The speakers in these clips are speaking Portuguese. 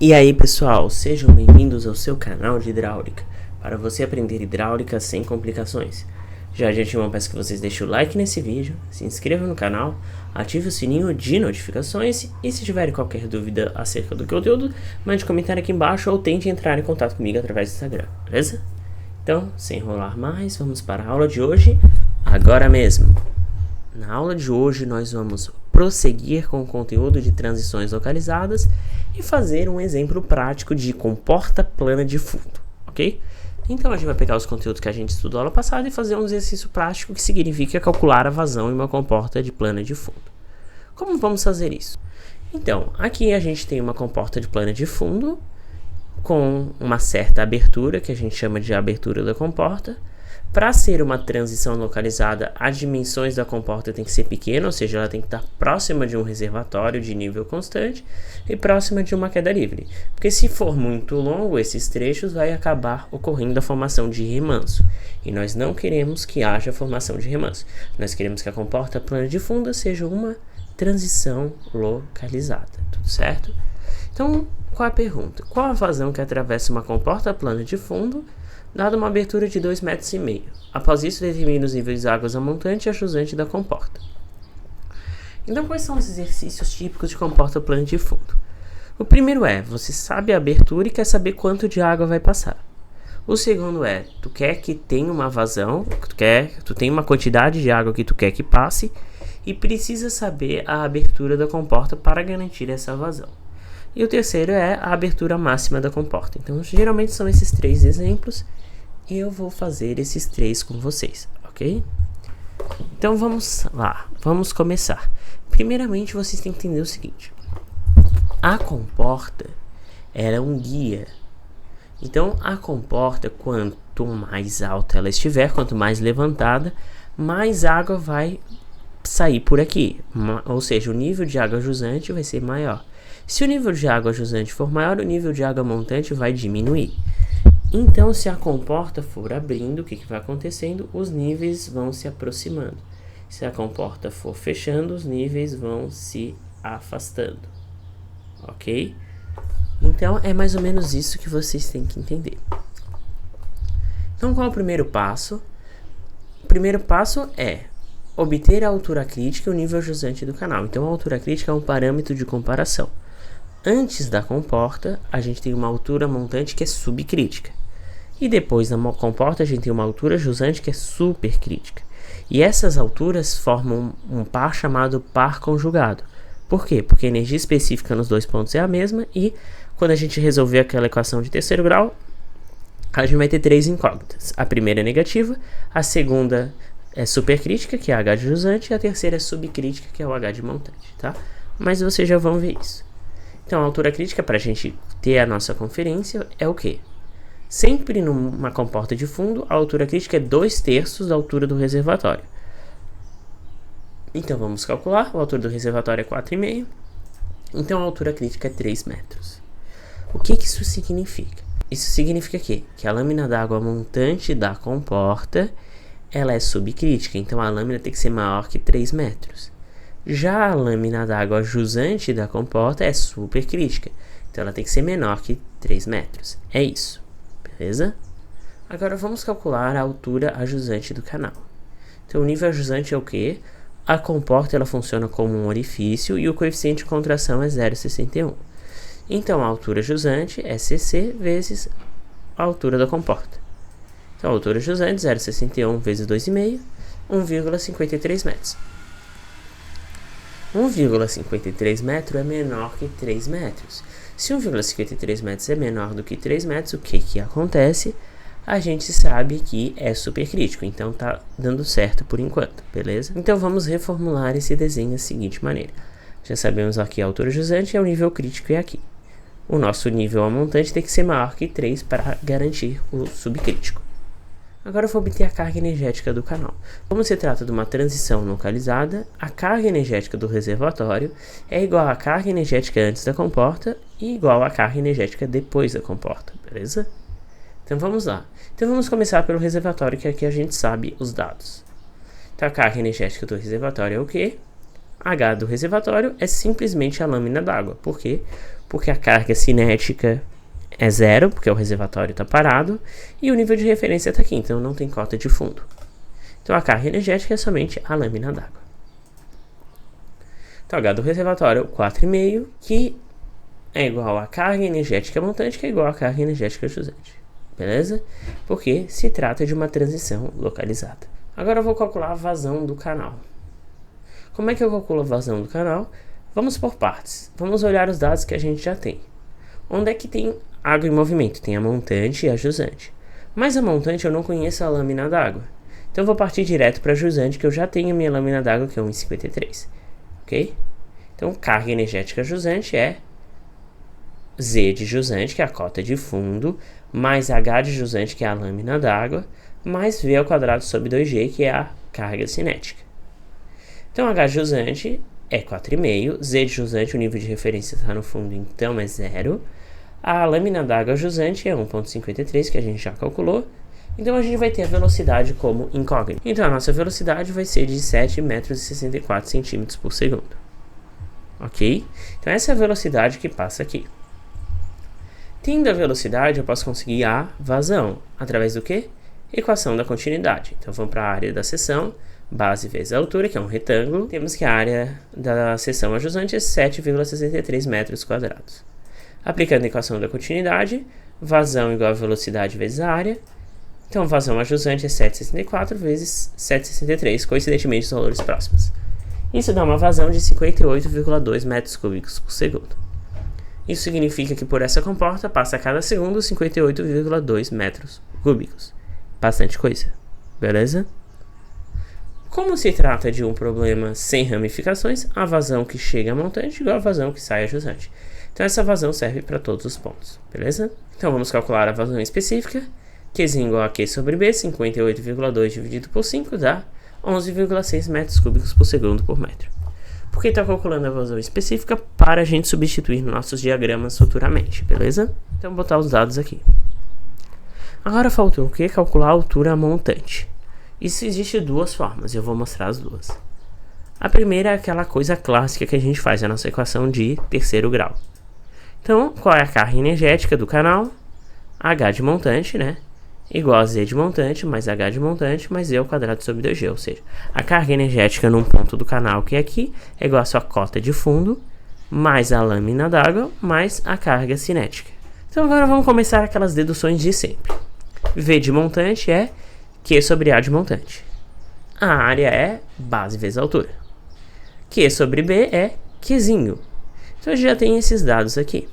E aí pessoal, sejam bem-vindos ao seu canal de hidráulica, para você aprender hidráulica sem complicações. Já de antemão peço que vocês deixem o like nesse vídeo, se inscrevam no canal, ative o sininho de notificações e se tiverem qualquer dúvida acerca do conteúdo, mande comentário aqui embaixo ou tente entrar em contato comigo através do Instagram, beleza? Então, sem enrolar mais, vamos para a aula de hoje, agora mesmo. Na aula de hoje nós vamos prosseguir com o conteúdo de transições localizadas e fazer um exemplo prático de comporta plana de fundo, ok? Então a gente vai pegar os conteúdos que a gente estudou aula passada e fazer um exercício prático que significa calcular a vazão em uma comporta de plana de fundo. Como vamos fazer isso? Então, aqui a gente tem uma comporta de plana de fundo com uma certa abertura, que a gente chama de abertura da comporta. Para ser uma transição localizada, as dimensões da comporta tem que ser pequena, ou seja, ela tem que estar próxima de um reservatório de nível constante e próxima de uma queda livre. Porque se for muito longo, esses trechos vai acabar ocorrendo a formação de remanso. E nós não queremos que haja formação de remanso. Nós queremos que a comporta plana de fundo seja uma transição localizada, tudo certo? Então, qual a pergunta? Qual a vazão que atravessa uma comporta plana de fundo dada uma abertura de 2,5 metros. Após isso, determine os níveis de águas a montante e a jusante da comporta. Então, quais são os exercícios típicos de comporta plana de fundo? O primeiro é, você sabe a abertura e quer saber quanto de água vai passar. O segundo é, tu quer que tenha uma vazão, tu tem uma quantidade de água que tu quer que passe e precisa saber a abertura da comporta para garantir essa vazão. E o terceiro é a abertura máxima da comporta. Então, geralmente são esses três exemplos e eu vou fazer esses três com vocês, ok? Então, vamos lá, vamos começar. Primeiramente, vocês têm que entender o seguinte. A comporta é um guia. Então, a comporta, quanto mais alta ela estiver, quanto mais levantada, mais água vai sair por aqui. Ou seja, o nível de água jusante vai ser maior. Se o nível de água jusante for maior, o nível de água montante vai diminuir. Então, se a comporta for abrindo, o que vai acontecendo? Os níveis vão se aproximando. Se a comporta for fechando, os níveis vão se afastando. Ok? Então, é mais ou menos isso que vocês têm que entender. Então, qual é o primeiro passo? O primeiro passo é obter a altura crítica e o nível jusante do canal. Então, a altura crítica é um parâmetro de comparação. Antes da comporta, a gente tem uma altura montante que é subcrítica. E depois da comporta, a gente tem uma altura jusante que é supercrítica. E essas alturas formam um par chamado par conjugado. Por quê? Porque a energia específica nos dois pontos é a mesma e quando a gente resolver aquela equação de terceiro grau, a gente vai ter três incógnitas. A primeira é negativa, a segunda é supercrítica, que é H de jusante, e a terceira é subcrítica, que é o H de montante, tá? Mas vocês já vão ver isso. Então, a altura crítica, para a gente ter a nossa conferência, é o quê? Sempre numa comporta de fundo, a altura crítica é 2/3 da altura do reservatório. Então, vamos calcular. A altura do reservatório é 4,5. Então, a altura crítica é 3 metros. O que isso significa? Isso significa que a lâmina d'água montante da comporta, ela é subcrítica. Então, a lâmina tem que ser maior que 3 metros. Já a lâmina d'água jusante da comporta é supercrítica. Então, ela tem que ser menor que 3 metros. É isso. Beleza? Agora, vamos calcular a altura ajusante do canal. Então, o nível ajusante é o quê? A comporta ela funciona como um orifício e o coeficiente de contração é 0,61. Então, a altura jusante é CC vezes a altura da comporta. Então, a altura jusante, 0,61 vezes 2,5, 1,53 metros. 1,53 metro é menor que 3 metros. Se 1,53 metros é menor do que 3 metros, o que acontece? A gente sabe que é supercrítico, então tá dando certo por enquanto, beleza? Então vamos reformular esse desenho da seguinte maneira. Já sabemos aqui a altura jusante é o nível crítico e aqui. O nosso nível a montante tem que ser maior que 3 para garantir o subcrítico. Agora eu vou obter a carga energética do canal. Como se trata de uma transição localizada, a carga energética do reservatório é igual à carga energética antes da comporta e igual à carga energética depois da comporta, beleza? Então vamos lá. Então vamos começar pelo reservatório, que aqui a gente sabe os dados. Então a carga energética do reservatório é o quê? H do reservatório é simplesmente a lâmina d'água. Por quê? Porque a carga cinética é 0, porque o reservatório está parado, e o nível de referência está aqui, então não tem cota de fundo. Então a carga energética é somente a lâmina d'água. Então H do reservatório 4,5, que é igual a carga energética montante, que é igual a carga energética jusante. Beleza? Porque se trata de uma transição localizada. Agora eu vou calcular a vazão do canal. Como é que eu calculo a vazão do canal? Vamos por partes. Vamos olhar os dados que a gente já tem. Onde é que tem água em movimento? Tem a montante e a jusante. Mas a montante eu não conheço a lâmina d'água. Então eu vou partir direto para a jusante, que eu já tenho a minha lâmina d'água, que é 1,53. Ok? Então carga energética jusante é Z de jusante, que é a cota de fundo, mais H de jusante, que é a lâmina d'água, mais V ao quadrado sobre 2G, que é a carga cinética. Então H de jusante é 4,5, Z de jusante, o nível de referência está no fundo, então é 0. A lâmina d'água jusante é 1,53, que a gente já calculou. Então a gente vai ter a velocidade como incógnita. Então a nossa velocidade vai ser de 7,64 metros por segundo. Ok? Então essa é a velocidade que passa aqui. Tendo a velocidade, eu posso conseguir a vazão. Através do quê? Equação da continuidade. Então vamos para a área da seção, base vezes a altura, que é um retângulo. Temos que a área da seção ajusante é 7,63 metros quadrados. Aplicando a equação da continuidade, vazão igual a velocidade vezes a área. Então vazão ajusante é 7,64 vezes 7,63, coincidentemente os valores próximos. Isso dá uma vazão de 58,2 metros cúbicos por segundo. Isso significa que por essa comporta passa a cada segundo 58,2 metros cúbicos. Bastante coisa, beleza? Como se trata de um problema sem ramificações, a vazão que chega a montante é igual a vazão que sai a jusante. Então essa vazão serve para todos os pontos, beleza? Então vamos calcular a vazão específica. Qzinho igual a Q sobre B, 58,2 dividido por 5 dá 11,6 metros cúbicos por segundo por metro. Por que está calculando a vazão específica? Para a gente substituir nos nossos diagramas futuramente, beleza? Então vou botar os dados aqui. Agora faltou o que? Calcular a altura montante. Isso existe duas formas, eu vou mostrar as duas. A primeira é aquela coisa clássica que a gente faz, a nossa equação de terceiro grau. Então, qual é a carga energética do canal? H de montante, né? Igual a Z de montante, mais H de montante, mais Z ao quadrado sobre 2G. Ou seja, a carga energética num ponto do canal, que é aqui, é igual a sua cota de fundo, mais a lâmina d'água, mais a carga cinética. Então agora vamos começar aquelas deduções de sempre. V de montante é Q sobre A de montante. A área é base vezes altura. Q sobre B é Qzinho. Então eu já tenho esses dados aqui,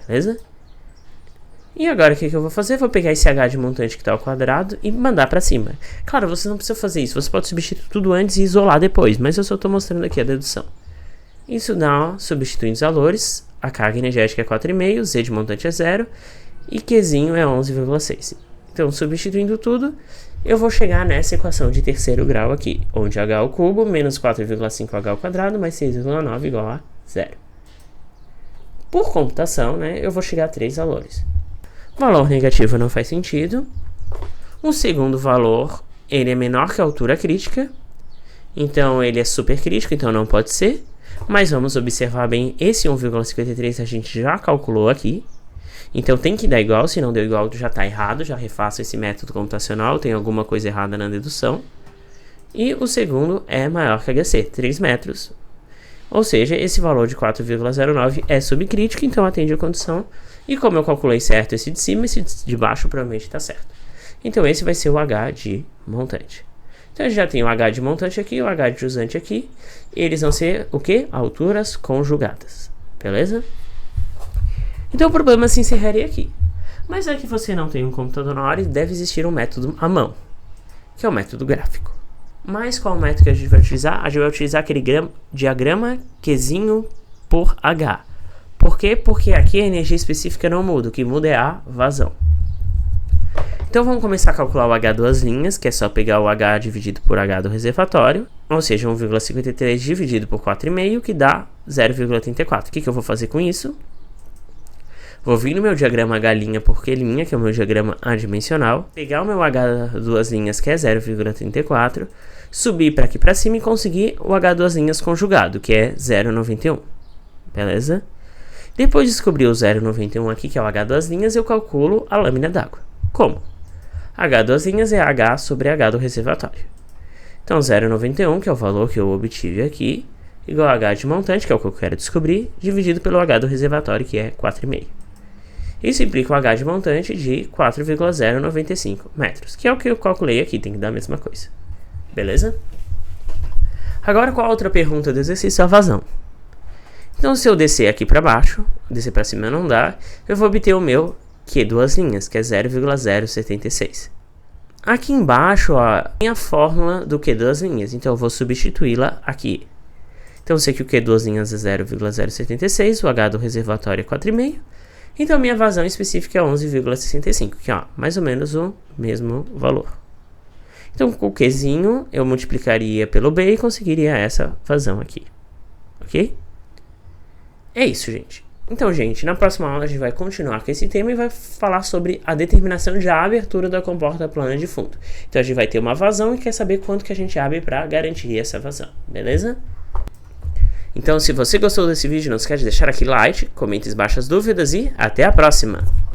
beleza? E agora o que eu vou fazer? Vou pegar esse H de montante que está ao quadrado e mandar para cima. Claro, você não precisa fazer isso, você pode substituir tudo antes e isolar depois, mas eu só estou mostrando aqui a dedução. Isso dá, substituindo os valores, a carga energética é 4,5, Z de montante é 0 e Qzinho é 11,6. Então, substituindo tudo, eu vou chegar nessa equação de terceiro grau aqui, onde H ao cubo menos 4,5H ao quadrado mais 6,9 igual a 0. Por computação, né, eu vou chegar a 3 valores. Valor negativo não faz sentido. O segundo valor, ele é menor que a altura crítica. Então, ele é supercrítico, então não pode ser. Mas vamos observar bem, esse 1,53 a gente já calculou aqui. Então, tem que dar igual, se não deu igual já está errado. Já refaço esse método computacional, tem alguma coisa errada na dedução. E o segundo é maior que HC, 3 metros. Ou seja, esse valor de 4,09 é subcrítico, então atende a condição. E como eu calculei certo esse de cima, esse de baixo provavelmente está certo. Então esse vai ser o H de montante. Então a gente já tem o H de montante aqui, o H de jusante aqui. Eles vão ser o quê? Alturas conjugadas. Beleza? Então o problema se encerraria aqui. Mas é que você não tem um computador na hora e deve existir um método à mão, que é o método gráfico. Mas qual método que a gente vai utilizar? A gente vai utilizar aquele diagrama Qzinho por H. Por quê? Porque aqui a energia específica não muda, o que muda é a vazão. Então vamos começar a calcular o H duas linhas, que é só pegar o H dividido por H do reservatório, ou seja, 1,53 dividido por 4,5, que dá 0,34. O que eu vou fazer com isso? Vou vir no meu diagrama H', porque linha, que é o meu diagrama adimensional, pegar o meu H duas linhas, que é 0,34, subir para aqui para cima e conseguir o H duas linhas conjugado, que é 0,91. Beleza? Depois de descobrir o 0,91 aqui, que é o H duas linhas, eu calculo a lâmina d'água. Como? H duas linhas é H sobre H do reservatório. Então 0,91, que é o valor que eu obtive aqui, igual a H de montante, que é o que eu quero descobrir, dividido pelo H do reservatório, que é 4,5. Isso implica o H de montante de 4,095 metros, que é o que eu calculei aqui, tem que dar a mesma coisa. Beleza? Agora, qual a outra pergunta do exercício? A vazão. Então, se eu descer aqui para baixo, descer para cima não dá, eu vou obter o meu Q duas linhas, que é 0,076. Aqui embaixo, ó, tem a fórmula do Q duas linhas, então eu vou substituí-la aqui. Então, eu sei que o Q duas linhas é 0,076, o H do reservatório é 4,5, então minha vazão específica é 11,65, que é mais ou menos o mesmo valor. Então, com o Qzinho, eu multiplicaria pelo B e conseguiria essa vazão aqui, ok? É isso, gente. Então, gente, na próxima aula a gente vai continuar com esse tema e vai falar sobre a determinação de abertura da comporta plana de fundo. Então, a gente vai ter uma vazão e quer saber quanto que a gente abre para garantir essa vazão, beleza? Então, se você gostou desse vídeo, não esquece de deixar aqui like, comente embaixo as dúvidas e até a próxima!